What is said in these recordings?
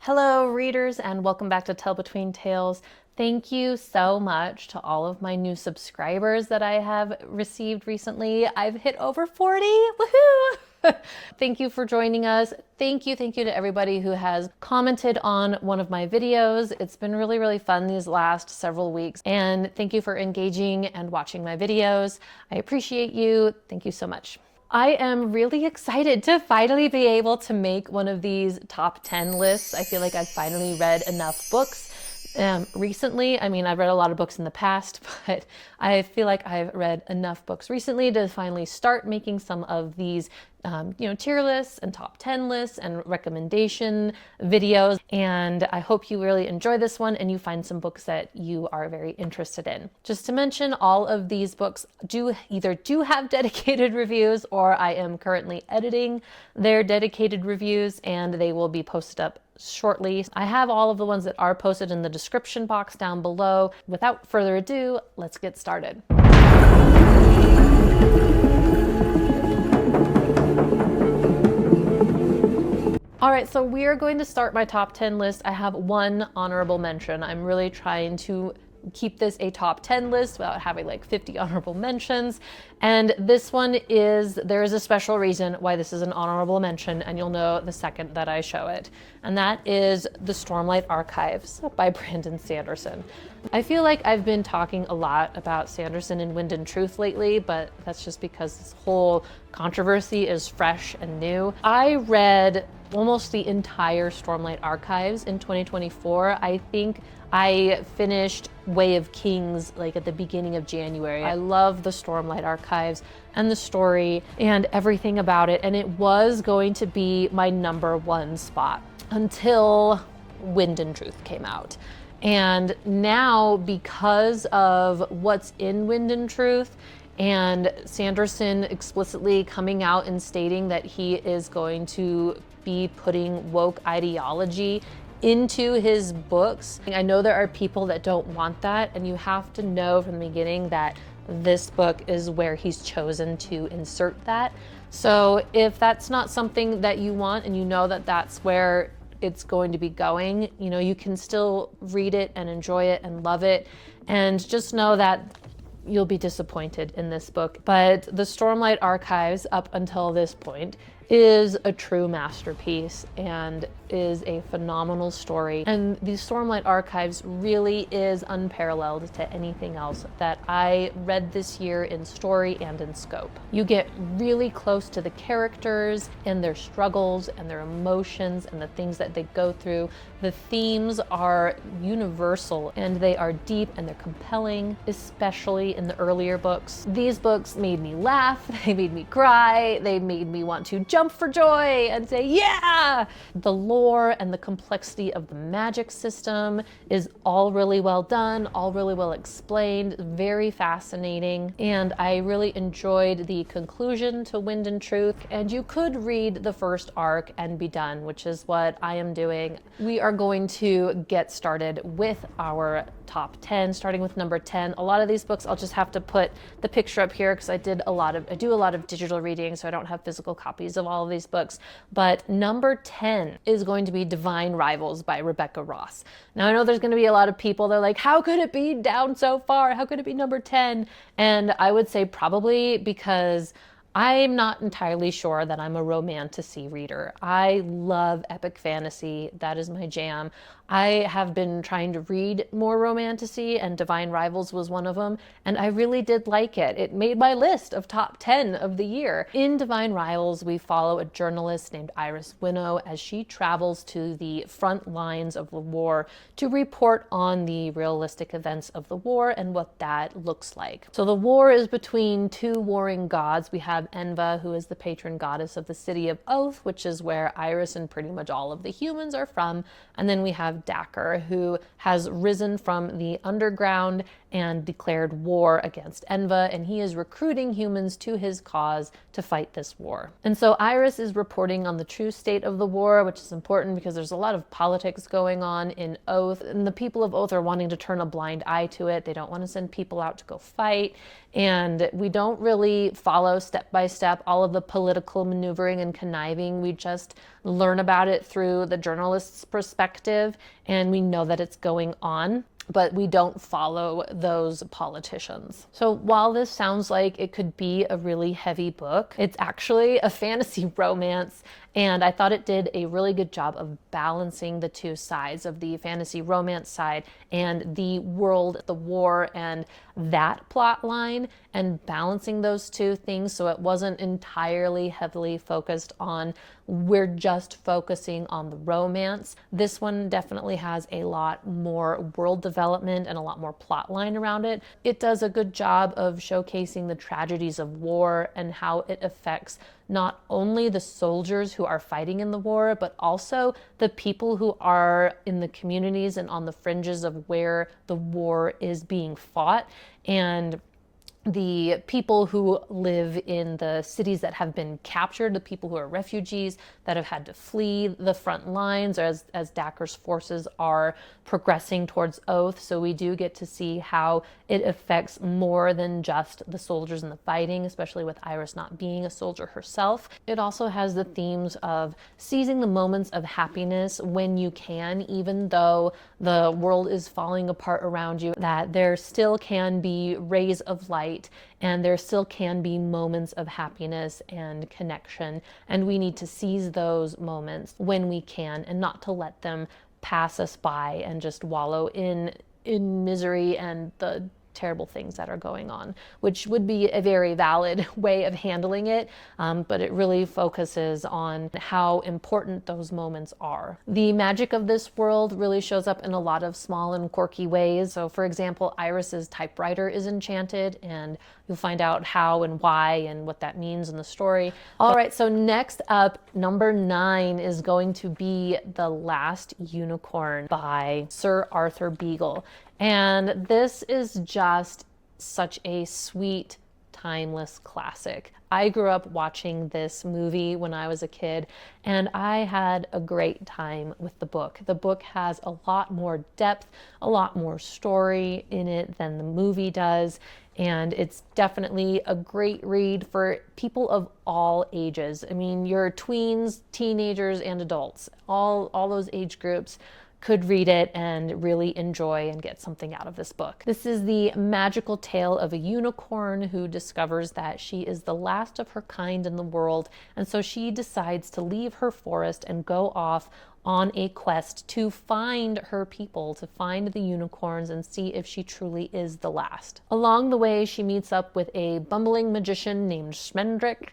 Hello, readers, and welcome back to Tell Between Tales. Thank you so much to all of my new subscribers that I have received recently. I've hit over 40. Woohoo! Thank you for joining us. Thank you to everybody who has commented on one of my videos. It's been really fun these last several weeks. And thank you for engaging and watching my videos. I appreciate you. Thank you so much. I am really excited to finally be able to make one of these top 10 lists. I feel like I've finally read enough books recently. I mean, I've read a lot of books in the past, but I feel like I've read enough books recently to finally start making some of these tier lists and top 10 lists and recommendation videos. And I hope you really enjoy this one and you find some books that you are very interested in. Just to mention, all of these books either do have dedicated reviews, or I am currently editing their dedicated reviews and they will be posted up shortly. I have all of the ones that are posted in the description box down below. Without further ado, let's get started. All right, so we are going to start my top 10 list. I have one honorable mention. I'm really trying to keep this a top 10 list without having like 50 honorable mentions. And this one there is a special reason why this is an honorable mention, and you'll know the second that I show it. And that is The Stormlight Archives by Brandon Sanderson. I feel like I've been talking a lot about Sanderson and Wind and Truth lately, but that's just because this whole controversy is fresh and new. I read almost the entire Stormlight Archives in 2024. I think I finished Way of Kings like at the beginning of January. I love the Stormlight Archives and the story and everything about it, and it was going to be my #1 spot until Wind and Truth came out. And now, because of what's in Wind and Truth and Sanderson explicitly coming out and stating that he is going to be putting woke ideology into his books, I know there are people that don't want that, and you have to know from the beginning that this book is where he's chosen to insert that. So if that's not something that you want and you know that that's where it's going to be going, you can still read it and enjoy it and love it, and just know that you'll be disappointed in this book. But the Stormlight Archives, up until this point, is a true masterpiece and is a phenomenal story. And the Stormlight Archives really is unparalleled to anything else that I read this year in story and in scope. You get really close to the characters and their struggles and their emotions and the things that they go through. The themes are universal and they are deep and they're compelling, especially in the earlier books. These books made me laugh, they made me cry, they made me want to jump for joy and say, yeah! The lore and the complexity of the magic system is all really well done, all really well explained, very fascinating. And I really enjoyed the conclusion to Wind and Truth. And you could read the first arc and be done, which is what I am doing. We are going to get started with our top 10, starting with number 10. A lot of these books, I'll just have to put the picture up here because I do a lot of digital reading, so I don't have physical copies of all of these books. But number 10 is going to be Divine Rivals by Rebecca Ross. Now I know there's going to be a lot of people, they're like, how could it be down so far? How could it be number 10? And I would say probably because I'm not entirely sure that I'm a romantasy reader. I love epic fantasy. That is my jam. I have been trying to read more romantasy, and Divine Rivals was one of them, and I really did like it. It made my list of top 10 of the year. In Divine Rivals, we follow a journalist named Iris Winnow as she travels to the front lines of the war to report on the realistic events of the war and what that looks like. So the war is between two warring gods. We have Enva, who is the patron goddess of the city of Oath, which is where Iris and pretty much all of the humans are from. And then we have Dacker, who has risen from the underground and declared war against Enva, and he is recruiting humans to his cause to fight this war. And so Iris is reporting on the true state of the war, which is important because there's a lot of politics going on in Oath, and the people of Oath are wanting to turn a blind eye to it. They don't want to send people out to go fight, and we don't really follow step by step all of the political maneuvering and conniving. We just learn about it through the journalist's perspective, and we know that it's going on, but we don't follow those politicians. So while this sounds like it could be a really heavy book, it's actually a fantasy romance, and I thought it did a really good job of balancing the two sides of the fantasy romance side and the world, the war, and that plot line, and balancing those two things so it wasn't entirely heavily focused on we're just focusing on the romance. This one definitely has a lot more world development and a lot more plot line around it. It does a good job of showcasing the tragedies of war and how it affects not only the soldiers who are fighting in the war, but also the people who are in the communities and on the fringes of where the war is being fought, and the people who live in the cities that have been captured, the people who are refugees that have had to flee the front lines as Dacre's forces are progressing towards Oath. So we do get to see how it affects more than just the soldiers in the fighting, especially with Iris not being a soldier herself. It also has the themes of seizing the moments of happiness when you can, even though the world is falling apart around you, that there still can be rays of light and there still can be moments of happiness and connection, and we need to seize those moments when we can and not to let them pass us by and just wallow in misery and the terrible things that are going on, which would be a very valid way of handling it, but it really focuses on how important those moments are. The magic of this world really shows up in a lot of small and quirky ways. So for example, Iris's typewriter is enchanted, and you'll find out how and why and what that means in the story. All right, so next up, number 9 is going to be The Last Unicorn by Sir Arthur Beagle. And this is just such a sweet, timeless classic. I grew up watching this movie when I was a kid, and I had a great time with the book. The book has a lot more depth, a lot more story in it than the movie does, and it's definitely a great read for people of all ages. I mean, your tweens, teenagers, and adults, all those age groups could read it and really enjoy and get something out of this book. This is the magical tale of a unicorn who discovers that she is the last of her kind in the world, and so she decides to leave her forest and go off on a quest to find her people, to find the unicorns and see if she truly is the last. Along the way, she meets up with a bumbling magician named Schmendrick,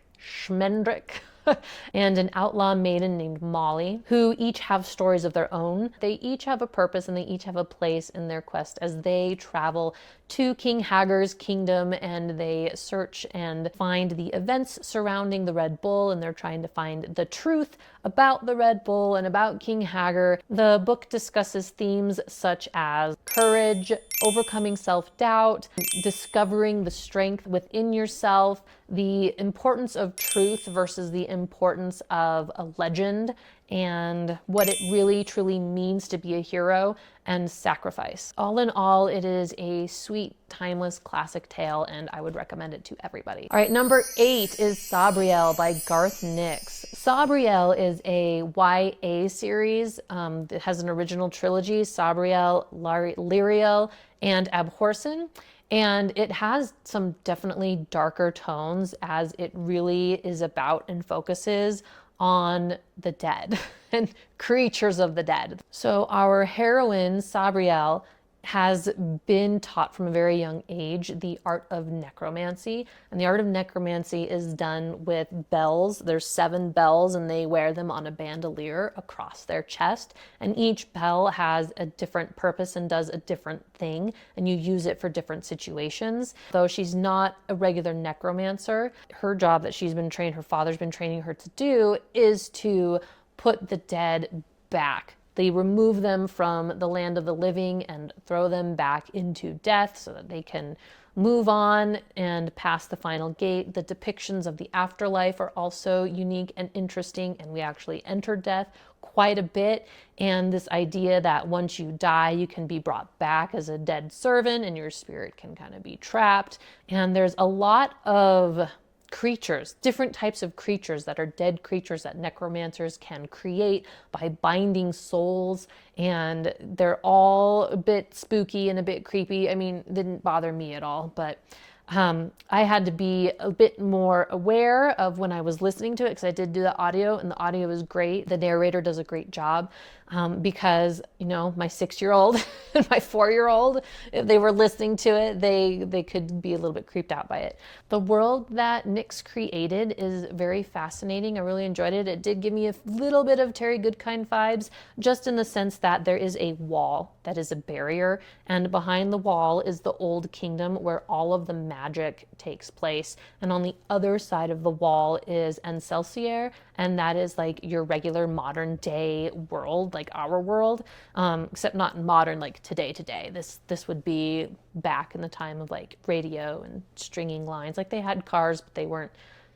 and an outlaw maiden named Molly, who each have stories of their own. They each have a purpose and they each have a place in their quest as they travel to King Hager's kingdom, and they search and find the events surrounding the Red Bull, and they're trying to find the truth about the Red Bull and about King Hager. The book discusses themes such as courage, overcoming self-doubt, discovering the strength within yourself, the importance of truth versus the importance of a legend, and what it really truly means to be a hero, and sacrifice. All in all, it is a sweet, timeless classic tale, and I would recommend it to everybody. All right, number 8 is Sabriel by Garth Nix. Sabriel is a YA series. It has an original trilogy, Sabriel, Lyriel, and Abhorsen. And it has some definitely darker tones, as it really is about and focuses on the dead and creatures of the dead. So our heroine, Sabriel, has been taught from a very young age the art of necromancy. And the art of necromancy is done with bells. There's 7 bells, and they wear them on a bandolier across their chest. And each bell has a different purpose and does a different thing, and you use it for different situations. Though she's not a regular necromancer, her job that her father's been training her to do is to put the dead back They remove them from the land of the living and throw them back into death so that they can move on and pass the final gate. The depictions of the afterlife are also unique and interesting, and we actually enter death quite a bit. And this idea that once you die, you can be brought back as a dead servant and your spirit can kind of be trapped. And there's a lot of creatures, different types of creatures that are dead creatures that necromancers can create by binding souls, and they're all a bit spooky and a bit creepy. I mean, it didn't bother me at all, but I had to be a bit more aware of when I was listening to it, because I did do the audio, and the audio is great. The narrator does a great job, because, you know, my 6-year-old and my 4-year-old, if they were listening to it, they could be a little bit creeped out by it. The world that Nix created is very fascinating. I really enjoyed it. It did give me a little bit of Terry Goodkind vibes, just in the sense that there is a wall that is a barrier, and behind the wall is the Old Kingdom where all of the magic takes place. And on the other side of the wall is Encelsier, and that is like your regular modern day world, like our world, except not modern like today. This would be back in the time of like radio and stringing lines. Like they had cars, but they weren't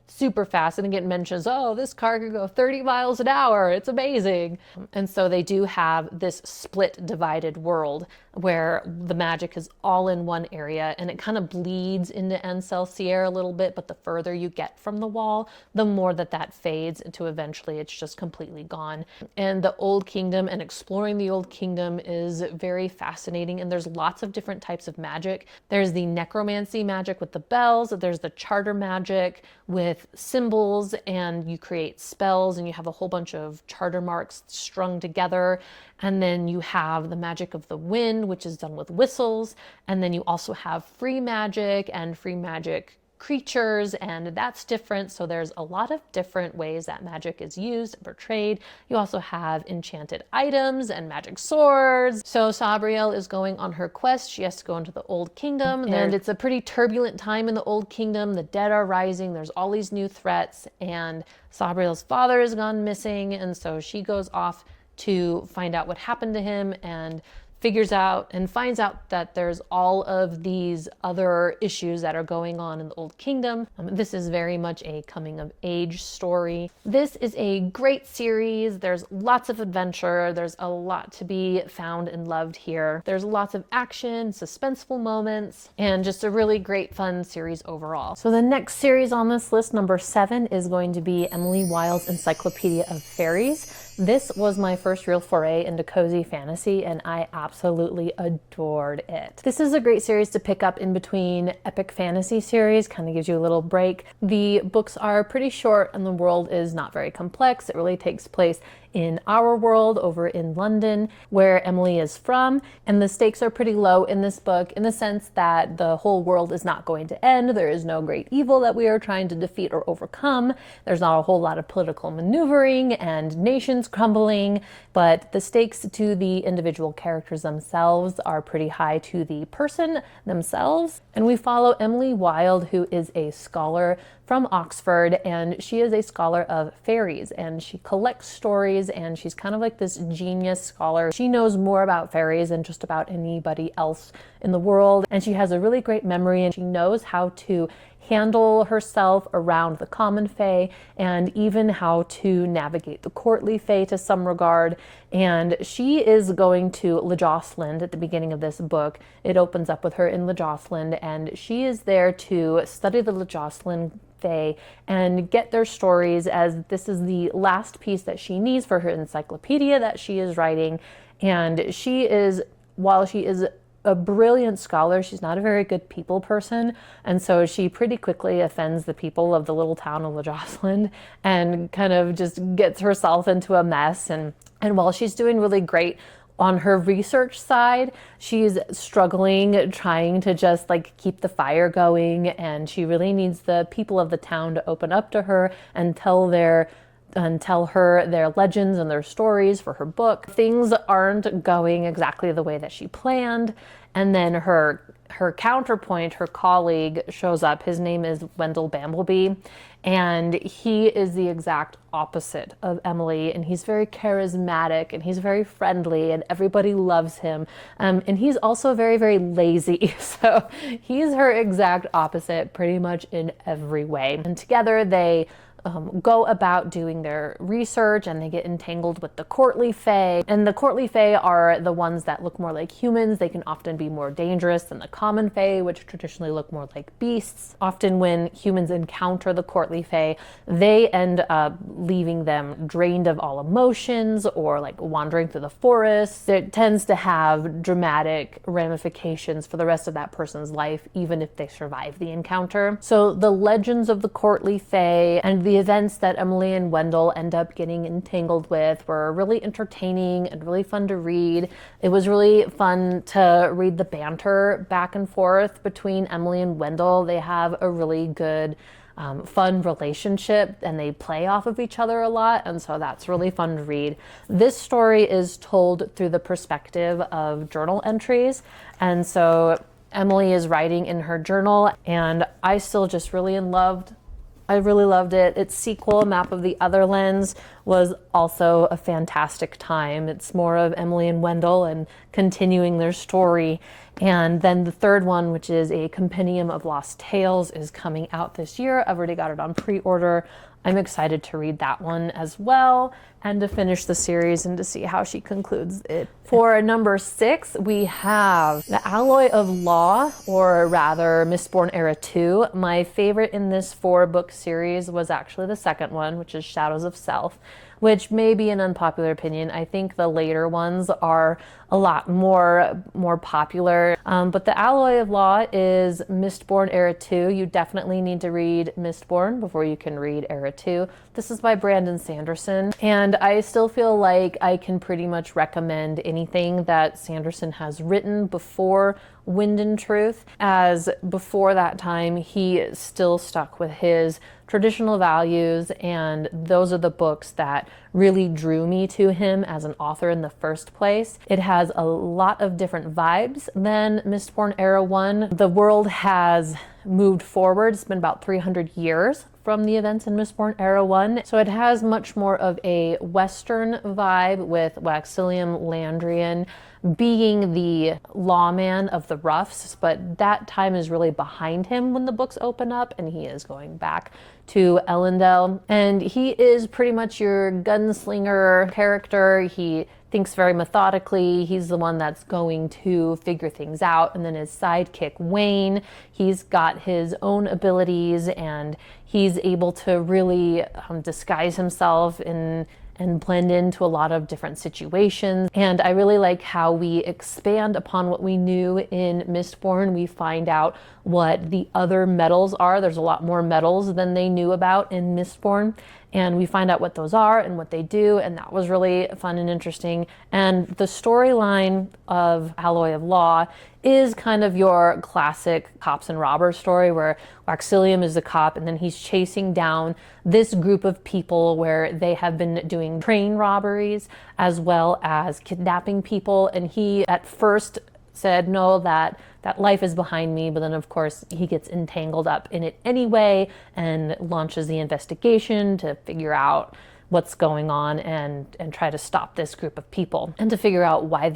super fast. And again, mentions, oh, this car could go 30 miles an hour. It's amazing. And so they do have this split, divided world where the magic is all in one area, and it kind of bleeds into Encelsier a little bit, but the further you get from the wall, the more that fades into eventually it's just completely gone. And the Old Kingdom and exploring the Old Kingdom is very fascinating, and there's lots of different types of magic. There's the necromancy magic with the bells, there's the charter magic with symbols, and you create spells and you have a whole bunch of charter marks strung together. And then you have the magic of the wind, which is done with whistles. And then you also have free magic and free magic creatures, and that's different. So there's a lot of different ways that magic is used and portrayed. You also have enchanted items and magic swords. So Sabriel is going on her quest. She has to go into the Old Kingdom, and it's a pretty turbulent time in the Old Kingdom. The dead are rising. There's all these new threats, and Sabriel's father has gone missing, and so she goes off to find out what happened to him, and finds out that there's all of these other issues that are going on in the Old Kingdom. This is very much a coming of age story. This is a great series. There's lots of adventure. There's a lot to be found and loved here. There's lots of action, suspenseful moments, and just a really great fun series overall. So the next series on this list, number 7, is going to be Emily Wilde's Encyclopedia of Fairies. This was my first real foray into cozy fantasy, and I absolutely adored it. This is a great series to pick up in between epic fantasy series, kind of gives you a little break. The books are pretty short and the world is not very complex. It really takes place in our world over in London, where Emily is from, and the stakes are pretty low in this book in the sense that the whole world is not going to end. There is no great evil that we are trying to defeat or overcome. There's not a whole lot of political maneuvering and nations crumbling, but the stakes to the individual characters themselves are pretty high to the person themselves. And we follow Emily Wilde, who is a scholar from Oxford, and she is a scholar of fairies, and she collects stories, and she's kind of like this genius scholar. She knows more about fairies than just about anybody else in the world, and she has a really great memory, and she knows how to handle herself around the common fae, and even how to navigate the courtly fae to some regard. And she is going to Le Jocelyn at the beginning of this book. It opens up with her in Le Jocelyn, and she is there to study the Le Jocelyn fae and get their stories, as this is the last piece that she needs for her encyclopedia that she is writing. And while she is a brilliant scholar, she's not a very good people person, and so she pretty quickly offends the people of the little town of Le Jocelyn and kind of just gets herself into a mess. And while she's doing really great on her research side, she's struggling trying to just like keep the fire going, and she really needs the people of the town to open up to her and tell their and tell her their legends and their stories for her book. Things aren't going exactly the way that she planned, and then her counterpoint, her colleague, shows up. His name is Wendell Bambleby, and he is the exact opposite of Emily, and he's very charismatic and he's very friendly and everybody loves him, and he's also very, very lazy. So he's her exact opposite pretty much in every way. And together they go about doing their research, and they get entangled with the courtly fae. And the courtly fae are the ones that look more like humans. They can often be more dangerous than the common fae, which traditionally look more like beasts. Often when humans encounter the courtly fae, they end up leaving them drained of all emotions or like wandering through the forest. It tends to have dramatic ramifications for the rest of that person's life, even if they survive the encounter. So the legends of the courtly fae and the events that Emily and Wendell end up getting entangled with were really entertaining and really fun to read. It was really fun to read the banter back and forth between Emily and Wendell. They have a really good fun relationship, and they play off of each other a lot, and so that's really fun to read. This story is told through the perspective of journal entries, and so Emily is writing in her journal, and I still just really really loved it. Its sequel, A Map of the Otherlands, was also a fantastic time. It's more of Emily and Wendell and continuing their story. And then the third one, which is A Compendium of Lost Tales, is coming out this year. I've already got it on pre-order. I'm excited to read that one as well and to finish the series and to see how she concludes it. For number 6, we have The Alloy of Law, or rather Mistborn Era 2. My favorite in this 4-book series was actually the second one, which is Shadows of Self, which may be an unpopular opinion. I think the later ones are a lot more popular. But The Alloy of Law is Mistborn Era 2. You definitely need to read Mistborn before you can read Era 2. This is by Brandon Sanderson, and I still feel like I can pretty much recommend anything that Sanderson has written before Wind and Truth, as before that time he still stuck with his traditional values, and those are the books that really drew me to him as an author in the first place. It has a lot of different vibes than Mistborn Era 1. The world has moved forward. It's been about 300 years from the events in Mistborn Era 1. So it has much more of a Western vibe, with Waxilium Landrian being the lawman of the Roughs, but that time is really behind him when the books open up, and he is going back to Elendel. And he is pretty much your gunslinger character. He thinks very methodically. He's the one that's going to figure things out. And then his sidekick, Wayne, he's got his own abilities, and he's able to really disguise himself and blend into a lot of different situations. And I really like how we expand upon what we knew in Mistborn. We find out what the other metals are. There's a lot more metals than they knew about in Mistborn. And we find out what those are and what they do, and that was really fun and interesting. And the storyline of Alloy of Law is kind of your classic cops and robbers story, where Waxilium is the cop, and then he's chasing down this group of people where they have been doing train robberies as well as kidnapping people. And he at first said, no, that life is behind me, but then of course he gets entangled up in it anyway and launches the investigation to figure out what's going on and try to stop this group of people, and to figure out why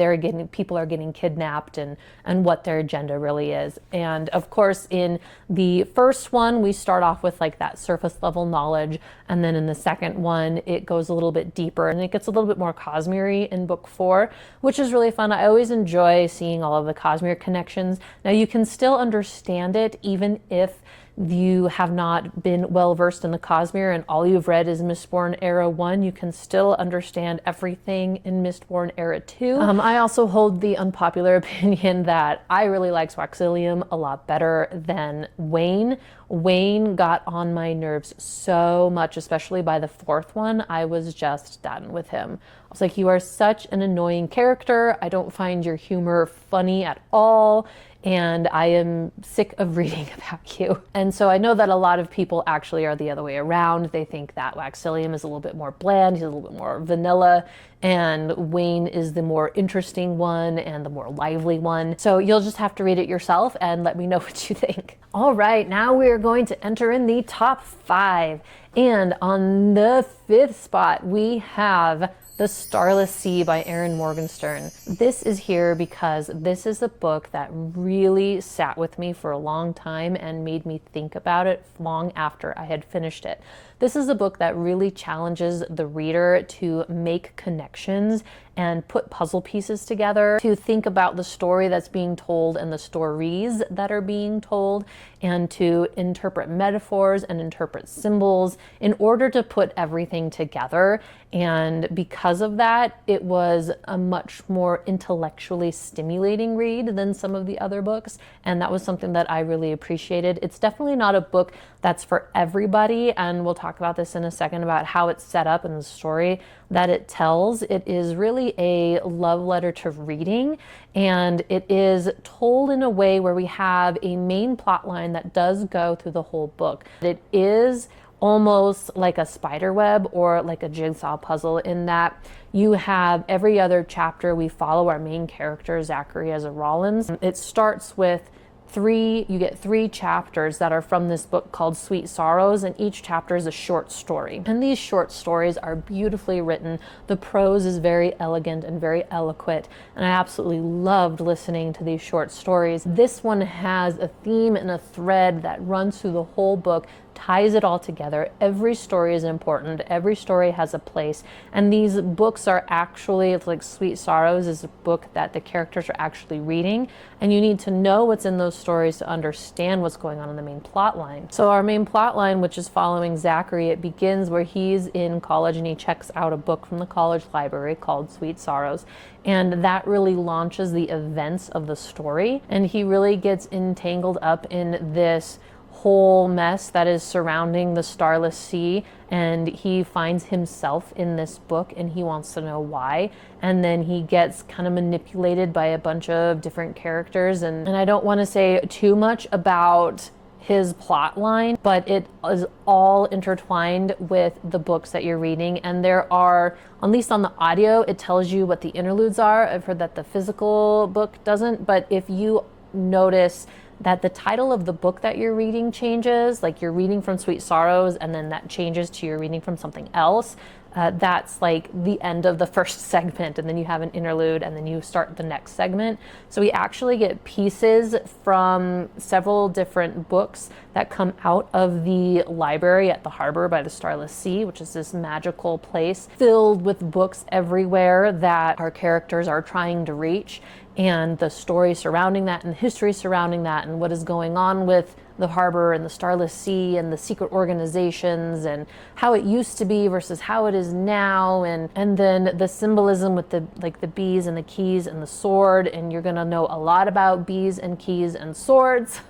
people are getting kidnapped and what their agenda really is. And of course, in the first one, we start off with like that surface level knowledge, and then in the second one, it goes a little bit deeper and it gets a little bit more Cosmere in book 4, which is really fun. I always enjoy seeing all of the Cosmere connections. Now you can still understand it even if you have not been well versed in the Cosmere and all you've read is Mistborn Era 1, you can still understand everything in Mistborn Era 2. I also hold the unpopular opinion that I really like Waxilium a lot better than Wayne. Wayne got on my nerves so much, especially by the 4th one. I was just done with him I was like, you are such an annoying character. I don't find your humor funny at all. And I am sick of reading about you. And so I know that a lot of people actually are the other way around. They think that Waxillium is a little bit more bland, he's a little bit more vanilla, and Wayne is the more interesting one and the more lively one. So you'll just have to read it yourself and let me know what you think. All right, now we are going to enter in the top 5. And on the 5th spot, we have The Starless Sea by Erin Morgenstern. This is here because this is a book that really sat with me for a long time and made me think about it long after I had finished it. This is a book that really challenges the reader to make connections and put puzzle pieces together, to think about the story that's being told and the stories that are being told, and to interpret metaphors and interpret symbols in order to put everything together. And because of that, it was a much more intellectually stimulating read than some of the other books. And that was something that I really appreciated. It's definitely not a book that's for everybody. And we'll talk about this in a second about how it's set up and the story that it tells. It is really a love letter to reading, and it is told in a way where we have a main plot line that does go through the whole book. It is almost like a spider web or like a jigsaw puzzle in that you have every other chapter we follow our main character, Zachary as a Rollins. It starts with you get 3 chapters that are from this book called Sweet Sorrows, and each chapter is a short story. And these short stories are beautifully written. The prose is very elegant and very eloquent, and I absolutely loved listening to these short stories. This one has a theme and a thread that runs through the whole book, ties it all together. Every story is important. Every story has a place. And these books are actually, it's like Sweet Sorrows is a book that the characters are actually reading. And you need to know what's in those stories to understand what's going on in the main plot line. So our main plot line, which is following Zachary, it begins where he's in college and he checks out a book from the college library called Sweet Sorrows. And that really launches the events of the story. And he really gets entangled up in this whole mess that is surrounding the Starless Sea, and he finds himself in this book and he wants to know why. And then he gets kind of manipulated by a bunch of different characters, and I don't want to say too much about his plot line, but it is all intertwined with the books that you're reading. And there are, at least on the audio, it tells you what the interludes are. I've heard that the physical book doesn't, but if you notice that the title of the book that you're reading changes, like you're reading from Sweet Sorrows and then that changes to you're reading from something else, that's like the end of the first segment, and then you have an interlude and then you start the next segment. So we actually get pieces from several different books that come out of the library at the harbor by the Starless Sea, which is this magical place filled with books everywhere that our characters are trying to reach, and the story surrounding that and the history surrounding that and what is going on with the harbor and the Starless Sea and the secret organizations and how it used to be versus how it is now, and then the symbolism with the bees and the keys and the sword. And you're gonna know a lot about bees and keys and swords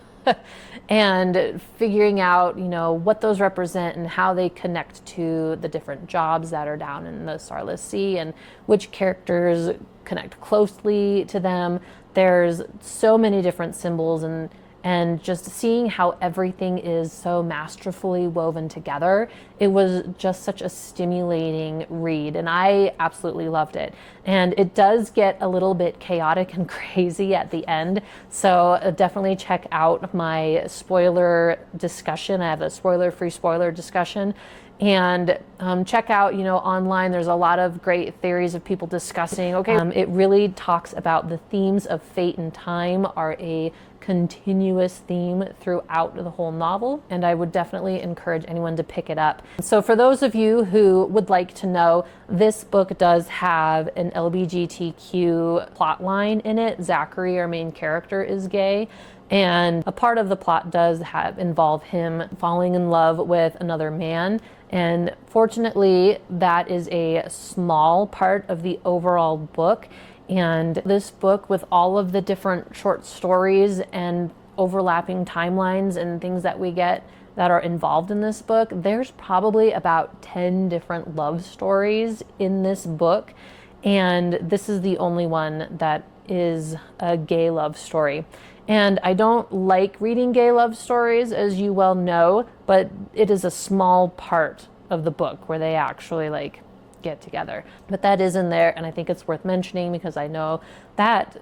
and figuring out, what those represent and how they connect to the different jobs that are down in the Starless Sea and which characters connect closely to them. There's so many different symbols, and just seeing how everything is so masterfully woven together, it was just such a stimulating read, and I absolutely loved it. And it does get a little bit chaotic and crazy at the end, so definitely check out my spoiler discussion. I have a spoiler-free spoiler discussion. And check out, online, there's a lot of great theories of people discussing, it really talks about the themes of fate and time are a continuous theme throughout the whole novel, and I would definitely encourage anyone to pick it up. So for those of you who would like to know, this book does have an LGBTQ plot line in it. Zachary, our main character, is gay, and a part of the plot does involve him falling in love with another man. And fortunately, that is a small part of the overall book. And this book, with all of the different short stories and overlapping timelines and things that we get that are involved in this book. There's probably about 10 different love stories in this book, and this is the only one that is a gay love story. And I don't like reading gay love stories, as you well know, but it is a small part of the book where they actually like get together. But that is in there, and I think it's worth mentioning because I know that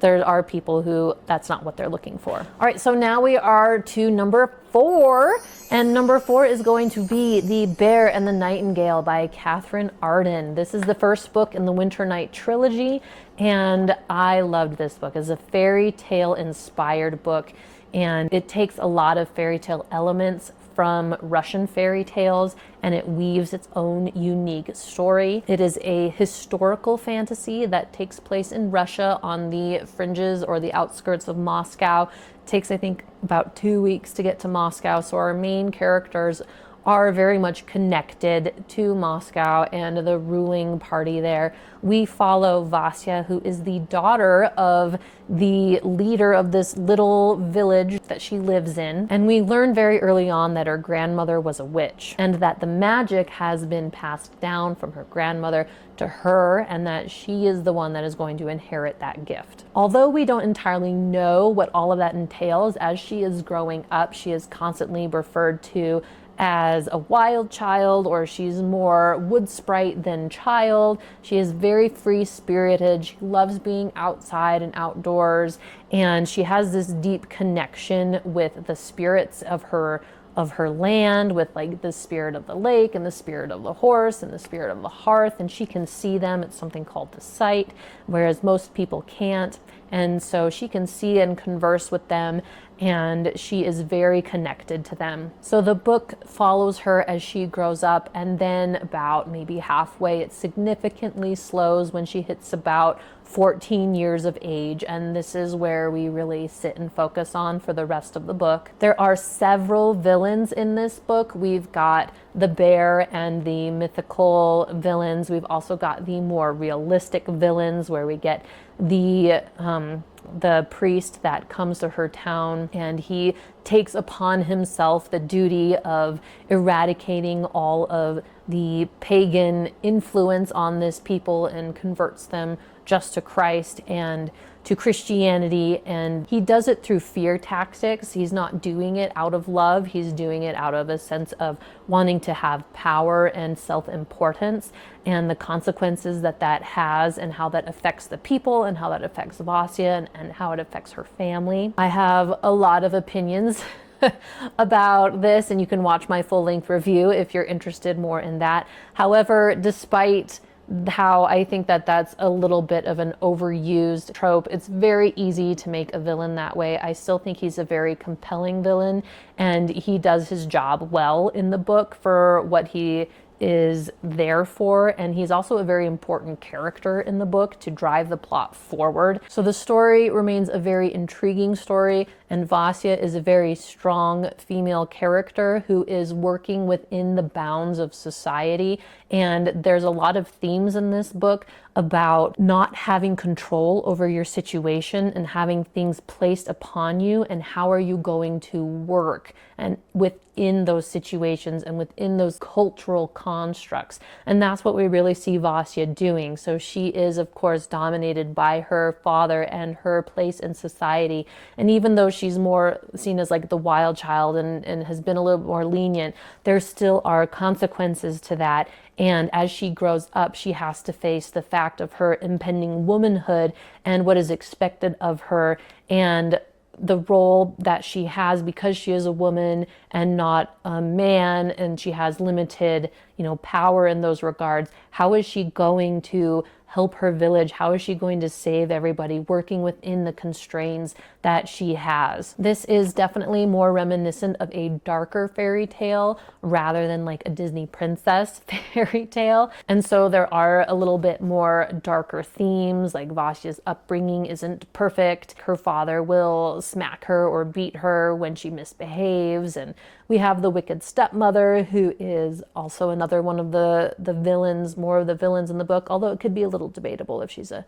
there are people who that's not what they're looking for. All right, so now we are to number 4, and number 4 is going to be The Bear and the Nightingale by Catherine Arden. This is the first book in the Winter Night trilogy, and I loved this book. It's a fairy tale inspired book, and it takes a lot of fairy tale elements from Russian fairy tales, and it weaves its own unique story. It is a historical fantasy that takes place in Russia on the fringes or the outskirts of Moscow. It takes, I think, about 2 weeks to get to Moscow, so our main characters are very much connected to Moscow and the ruling party there. We follow Vasya, who is the daughter of the leader of this little village that she lives in. And we learn very early on that her grandmother was a witch, and that the magic has been passed down from her grandmother to her, and that she is the one that is going to inherit that gift. Although we don't entirely know what all of that entails, as she is growing up, she is constantly referred to as a wild child, or she's more wood sprite than child. She is very free-spirited. She loves being outside and outdoors, and she has this deep connection with the spirits of her land, with like the spirit of the lake and the spirit of the horse and the spirit of the hearth, and she can see them. It's something called the sight, whereas most people can't. And so she can see and converse with them, and she is very connected to them. So the book follows her as she grows up, and then about maybe halfway, it significantly slows when she hits about 14 years of age, and this is where we really sit and focus on for the rest of the book. There are several villains in this book. We've got the bear and the mythical villains. We've also got the more realistic villains, where we get the priest that comes to her town, and he takes upon himself the duty of eradicating all of the pagan influence on this people and converts them just to Christ and to Christianity. And he does it through fear tactics. He's not doing it out of love. He's doing it out of a sense of wanting to have power and self-importance, and the consequences that that has, and how that affects the people, and how that affects Vasya, and how it affects her family. I have a lot of opinions about this, and you can watch my full-length review if you're interested more in that. However, despite how I think that that's a little bit of an overused trope, it's very easy to make a villain that way. I still think he's a very compelling villain, and he does his job well in the book for what he is there for, and he's also a very important character in the book to drive the plot forward. So the story remains a very intriguing story, and Vasya is a very strong female character who is working within the bounds of society. And there's a lot of themes in this book about not having control over your situation and having things placed upon you, and how are you going to work and within those situations and within those cultural constructs. And that's what we really see Vasya doing. So she is, of course, dominated by her father and her place in society. And even though she's more seen as like the wild child and has been a little more lenient, there still are consequences to that. And as she grows up, she has to face the fact of her impending womanhood and what is expected of her, and the role that she has because she is a woman and not a man, and she has limited, power in those regards. How is she going to help her village? How is she going to save everybody, working within the constraints that she has? This is definitely more reminiscent of a darker fairy tale rather than like a Disney princess fairy tale. And so there are a little bit more darker themes, like Vasya's upbringing isn't perfect. Her father will smack her or beat her when she misbehaves. And we have the wicked stepmother, who is also another one of the villains, more of the villains in the book, although it could be a little debatable if she's a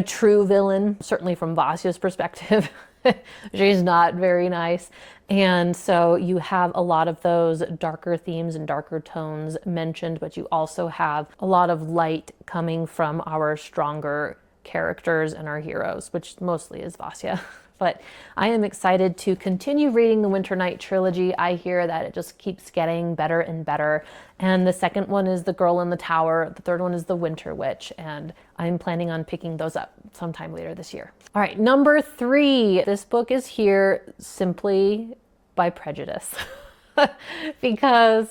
true villain, certainly from Vasya's perspective. She's not very nice. And so you have a lot of those darker themes and darker tones mentioned, but you also have a lot of light coming from our stronger characters and our heroes, which mostly is Vasya. But I am excited to continue reading the Winter Night trilogy. I hear that it just keeps getting better and better. And the second one is The Girl in the Tower. The third one is The Winter Witch. And I'm planning on picking those up sometime later this year. All right, number 3. This book is here simply by prejudice because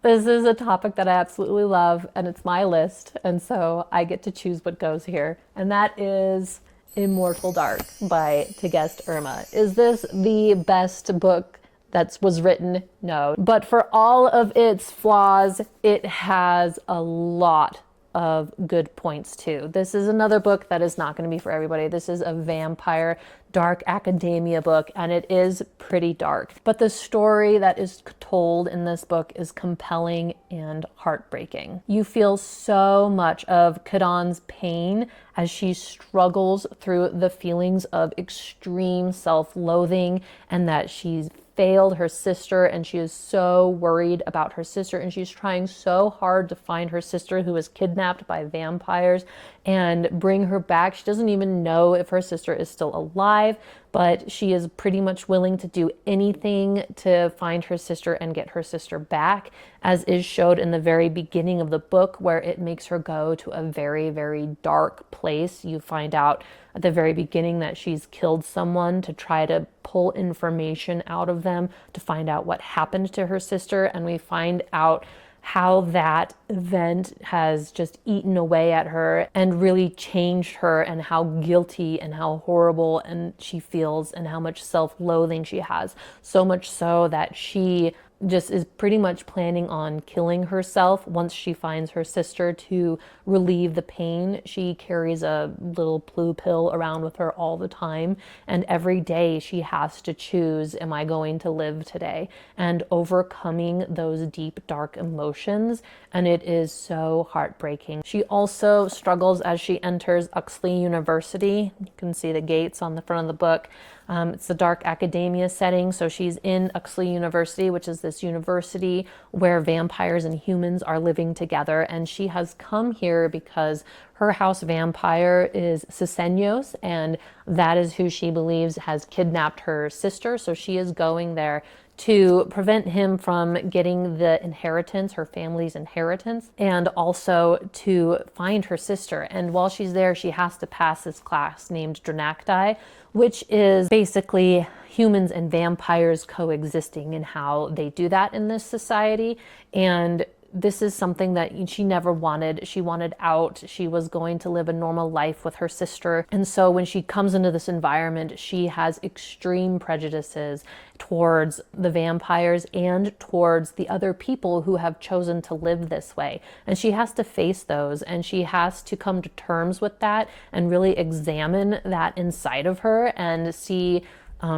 this is a topic that I absolutely love and it's my list. And so I get to choose what goes here. And that is Immortal Dark by Tegest Irma. Is this the best book that was written? No. But for all of its flaws, it has a lot of good points too. This is another book that is not going to be for everybody. This is a vampire dark academia book, and it is pretty dark. But the story that is told in this book is compelling and heartbreaking. You feel so much of Kadan's pain as she struggles through the feelings of extreme self-loathing and that she's failed her sister, and she is so worried about her sister, and she's trying so hard to find her sister who was kidnapped by vampires and bring her back. She doesn't even know if her sister is still alive, but she is pretty much willing to do anything to find her sister and get her sister back, as is showed in the very beginning of the book, where it makes her go to a very, very dark place. You find out at the very beginning that she's killed someone to try to pull information out of them to find out what happened to her sister. And we find out how that event has just eaten away at her and really changed her, and how guilty and how horrible and she feels and how much self-loathing she has. So much so that she just is pretty much planning on killing herself once she finds her sister to relieve the pain. She carries a little blue pill around with her all the time, and every day she has to choose, am I going to live today? And overcoming those deep, dark emotions, and it is so heartbreaking. She also struggles as she enters Uxley University. You can see the gates on the front of the book. It's a dark academia setting, so she's in Uxley University, which is this university where vampires and humans are living together, and she has come here because her house vampire is Sisenyos, and that is who she believes has kidnapped her sister, so she is going there to prevent him from getting the inheritance, her family's inheritance, and also to find her sister. And while she's there, she has to pass this class named Dranacti, which is basically humans and vampires coexisting and how they do that in this society. And this is something that she never wanted. She wanted out. She was going to live a normal life with her sister. And so when she comes into this environment, she has extreme prejudices towards the vampires and towards the other people who have chosen to live this way. And she has to face those, and she has to come to terms with that and really examine that inside of her and see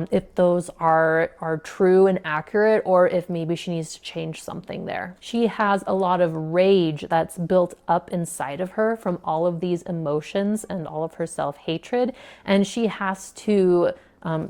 if those are true and accurate, or if maybe she needs to change something there. She has a lot of rage that's built up inside of her from all of these emotions and all of her self-hatred, and she has to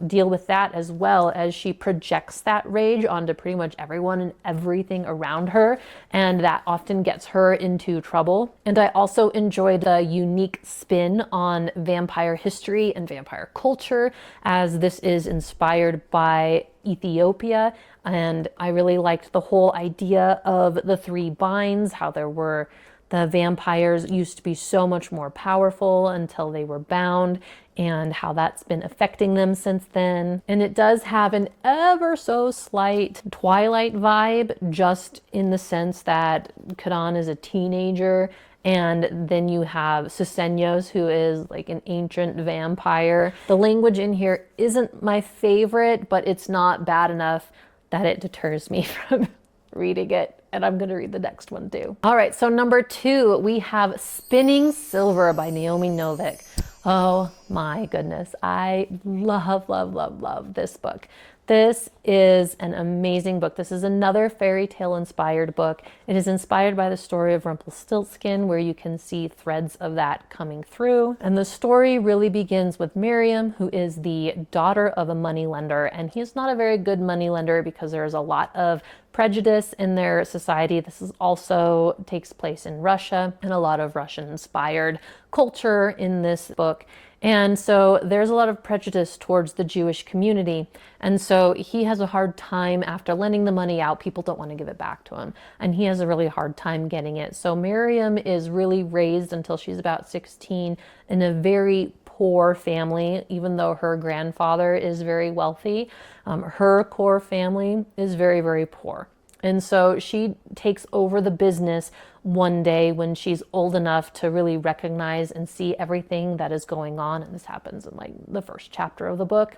deal with that as well as she projects that rage onto pretty much everyone and everything around her, and that often gets her into trouble. And I also enjoyed the unique spin on vampire history and vampire culture, as this is inspired by Ethiopia, and I really liked the whole idea of the 3 binds, how the vampires used to be so much more powerful until they were bound, and how that's been affecting them since then. And it does have an ever so slight Twilight vibe, just in the sense that Kadan is a teenager, and then you have Sisenyos, who is like an ancient vampire. The language in here isn't my favorite, but it's not bad enough that it deters me from reading it. And I'm going to read the next one too. All right, so number 2, we have Spinning Silver by Naomi Novik. Oh my goodness. I love, love, love, love this book. This is an amazing book. This is another fairy tale inspired book. It is inspired by the story of Rumpelstiltskin, where you can see threads of that coming through. And the story really begins with Miriam, who is the daughter of a moneylender. And he's not a very good moneylender because there's a lot of prejudice in their society. This is also takes place in Russia, and a lot of Russian inspired culture in this book. And so there's a lot of prejudice towards the Jewish community. And so he has a hard time after lending the money out. People don't want to give it back to him. And he has a really hard time getting it. So Miriam is really raised until she's about 16 in a very poor family, even though her grandfather is very wealthy. Her core family is very, very poor. And so she takes over the business one day when she's old enough to really recognize and see everything that is going on. And this happens in like the first chapter of the book.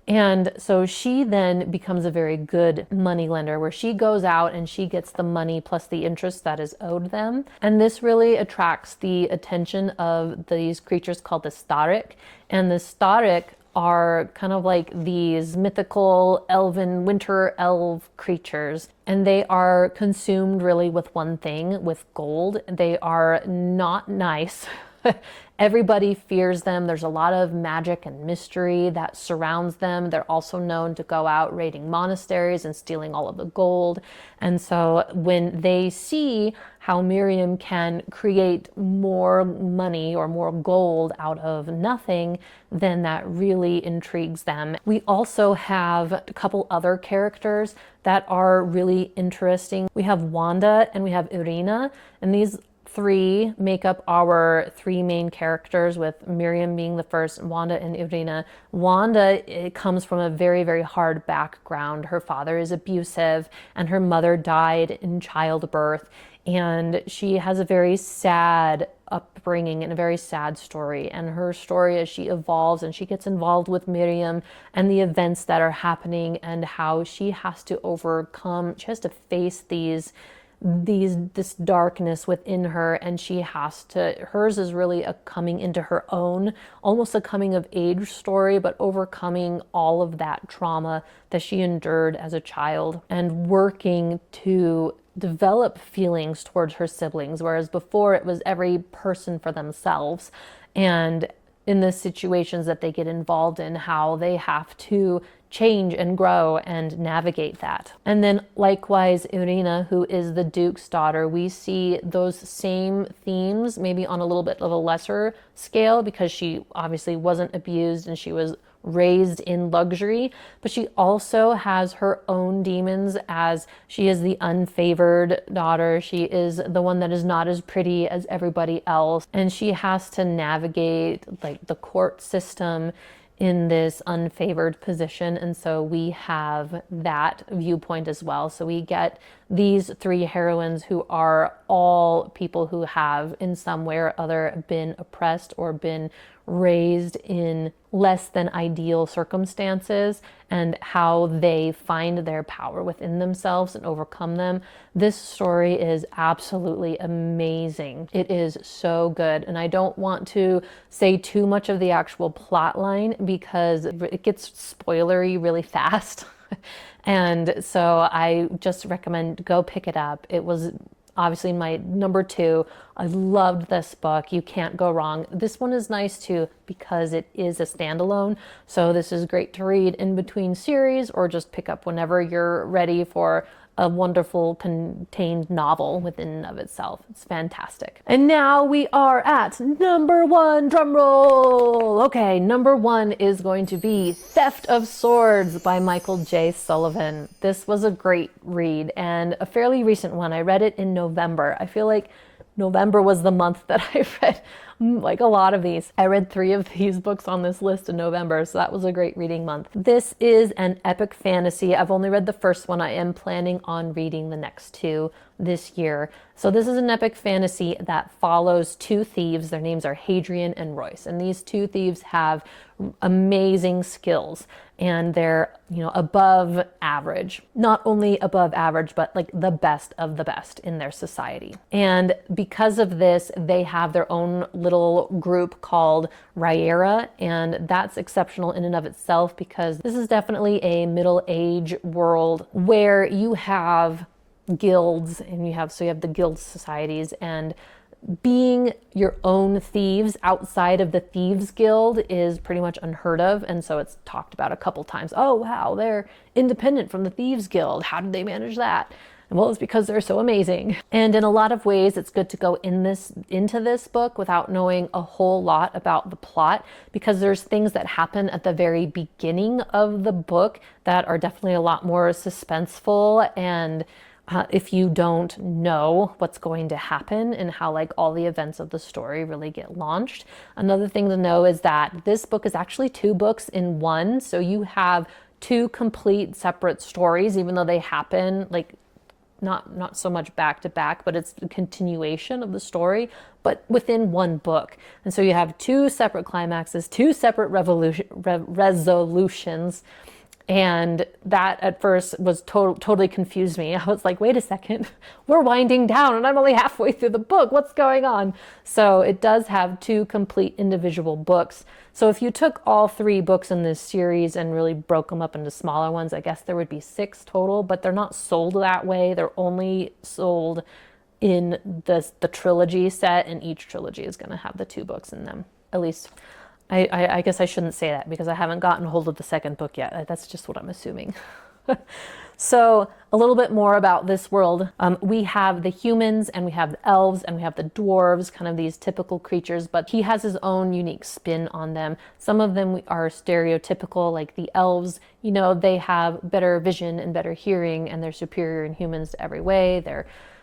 And so she then becomes a very good money lender, where she goes out and she gets the money plus the interest that is owed them. And this really attracts the attention of these creatures called the Starik. And the Starik are kind of like these mythical elven winter elf creatures, and they are consumed really with one thing, with gold. They are not nice. Everybody fears them. There's a lot of magic and mystery that surrounds them. They're also known to go out raiding monasteries and stealing all of the gold. And so when they see how Miriam can create more money or more gold out of nothing, then that really intrigues them. We also have a couple other characters that are really interesting. We have Wanda and we have Irina, and these three make up our three main characters, with Miriam being the first, Wanda and Irina. Wanda, it comes from a very, very hard background. Her father is abusive and her mother died in childbirth. And she has a very sad upbringing and a very sad story. And her story, as she evolves and she gets involved with Miriam and the events that are happening and how she has to overcome, she has to face this darkness within her, and hers is really a coming into her own, almost a coming of age story, but overcoming all of that trauma that she endured as a child and working to develop feelings towards her siblings, whereas before it was every person for themselves. And in the situations that they get involved in, how they have to change and grow and navigate that. And then likewise, Irina, who is the Duke's daughter, we see those same themes, maybe on a little bit of a lesser scale, because she obviously wasn't abused and she was raised in luxury, but she also has her own demons, as she is the unfavored daughter. She is the one that is not as pretty as everybody else, and she has to navigate like the court system in this unfavored position. And so we have that viewpoint as well. So we get these three heroines who are all people who have in some way or other been oppressed or been raised in less than ideal circumstances, and how they find their power within themselves and overcome them. This story is absolutely amazing. It is so good. And I don't want to say too much of the actual plot line because it gets spoilery really fast. And so I just recommend go pick it up. It was obviously my number 2. I loved this book. You can't go wrong. This one is nice too because it is a standalone. So this is great to read in between series or just pick up whenever you're ready for a wonderful contained novel within and of itself. It's fantastic. And now we are at number 1, drum roll. Okay, number 1 is going to be Theft of Swords by Michael J. Sullivan. This was a great read and a fairly recent one. I read it in November. I feel like November was the month that I read like a lot of these. I read 3 of these books on this list in November, so that was a great reading month. This is an epic fantasy. I've only read the first one. I am planning on reading the next 2 this year. So this is an epic fantasy that follows 2 thieves. Their names are Hadrian and Royce. And these 2 thieves have amazing skills, and they're, above average. Not only above average, but like the best of the best in their society. And because of this, they have their own little group called Riera, and that's exceptional in and of itself, because this is definitely a middle age world where you have guilds, and you have the guild societies, and being your own thieves outside of the Thieves Guild is pretty much unheard of. And so it's talked about a couple times. Oh, wow, they're independent from the Thieves Guild. How did they manage that? And well, it's because they're so amazing. And in a lot of ways, it's good to go into this book without knowing a whole lot about the plot, because there's things that happen at the very beginning of the book that are definitely a lot more suspenseful, and if you don't know what's going to happen and how like all the events of the story really get launched. Another thing to know is that this book is actually 2 books in one. So you have 2 complete separate stories, even though they happen like not so much back to back, but it's the continuation of the story, but within one book. And so you have 2 separate climaxes, 2 separate resolutions. And that at first was totally confused me. I was like, wait a second, we're winding down and I'm only halfway through the book. What's going on? So it does have 2 complete individual books. So if you took all 3 books in this series and really broke them up into smaller ones, I guess there would be 6 total, but they're not sold that way. They're only sold in the trilogy set, and each trilogy is going to have the 2 books in them, at least. I guess I shouldn't say that because I haven't gotten hold of the second book yet. That's just what I'm assuming. So a little bit more about this world. We have the humans, and we have the elves, and we have the dwarves, kind of these typical creatures, but he has his own unique spin on them. Some of them are stereotypical, like the elves, they have better vision and better hearing, and they're superior in humans every way.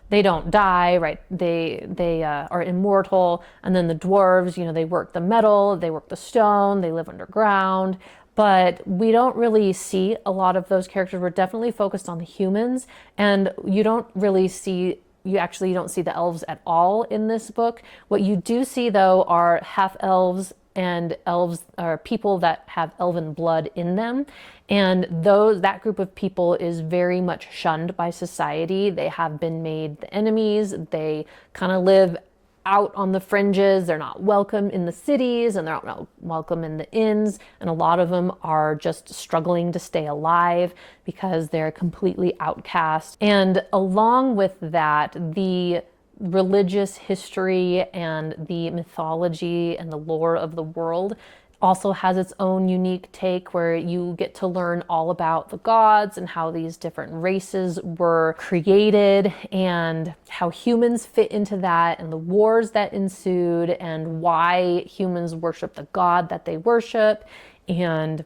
They don't die, right? They are immortal. And then the dwarves, they work the metal, they work the stone, they live underground. But we don't really see a lot of those characters. We're definitely focused on the humans, and you don't see the elves at all in this book. What you do see, though, are half elves, and elves are people that have elven blood in them. And that group of people is very much shunned by society. They have been made the enemies. They kind of live out on the fringes. They're not welcome in the cities, and they're not welcome in the inns. And a lot of them are just struggling to stay alive because they're completely outcast. And along with that, the religious history and the mythology and the lore of the world also has its own unique take, where you get to learn all about the gods and how these different races were created and how humans fit into that, and the wars that ensued, and why humans worship the god that they worship, and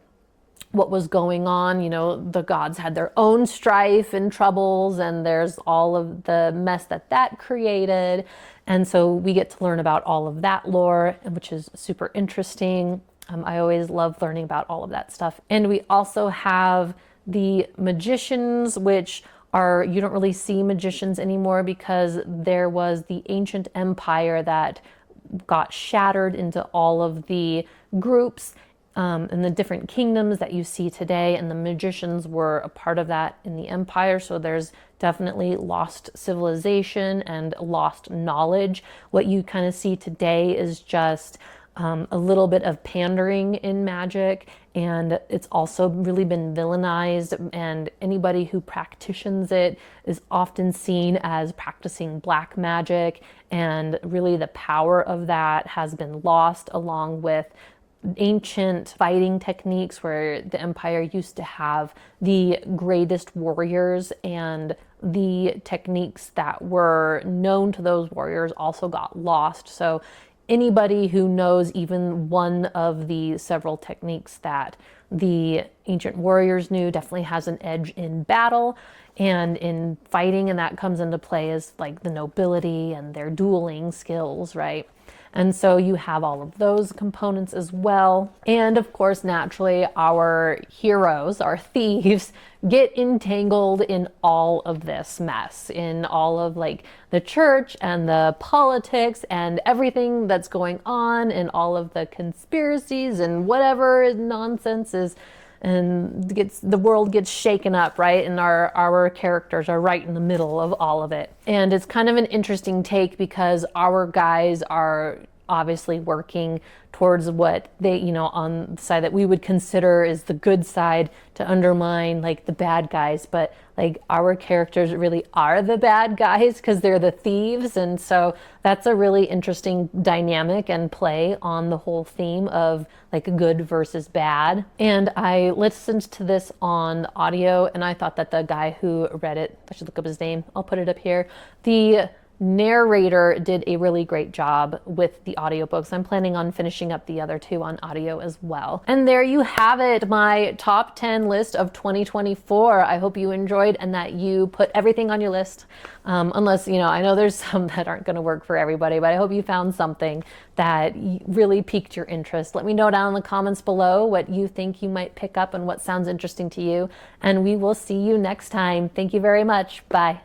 what was going on. The gods had their own strife and troubles, and there's all of the mess that created. And so we get to learn about all of that lore, which is super interesting. I always love learning about all of that stuff. And we also have the magicians, which you don't really see magicians anymore because there was the ancient empire that got shattered into all of the groups and the different kingdoms that you see today, and the magicians were a part of that in the empire. So there's definitely lost civilization and lost knowledge. What you kind of see today is just a little bit of pandering in magic, and it's also really been villainized, and anybody who practitions it is often seen as practicing black magic, and really the power of that has been lost, along with ancient fighting techniques where the empire used to have the greatest warriors, and the techniques that were known to those warriors also got lost. So anybody who knows even one of the several techniques that the ancient warriors knew definitely has an edge in battle and in fighting, and that comes into play as like the nobility and their dueling skills, right? And so you have all of those components as well. And of course, naturally, our heroes, our thieves, get entangled in all of this mess, in all of like the church and the politics and everything that's going on, and all of the conspiracies and whatever nonsense is, and the world gets shaken up, right? And our characters are right in the middle of all of it. And it's kind of an interesting take because our guys are obviously working towards what they, on the side that we would consider is the good side, to undermine like the bad guys. But like our characters really are the bad guys because they're the thieves. And so that's a really interesting dynamic and play on the whole theme of like good versus bad. And I listened to this on audio, and I thought that the guy who read it, I should look up his name, I'll put it up here, the narrator did a really great job with the audiobooks. I'm planning on finishing up the other two on audio as well. And there you have it, my top 10 list of 2024. I hope you enjoyed and that you put everything on your list. Unless, I know there's some that aren't going to work for everybody, but I hope you found something that really piqued your interest. Let me know down in the comments below what you think you might pick up and what sounds interesting to you. And we will see you next time. Thank you very much. Bye.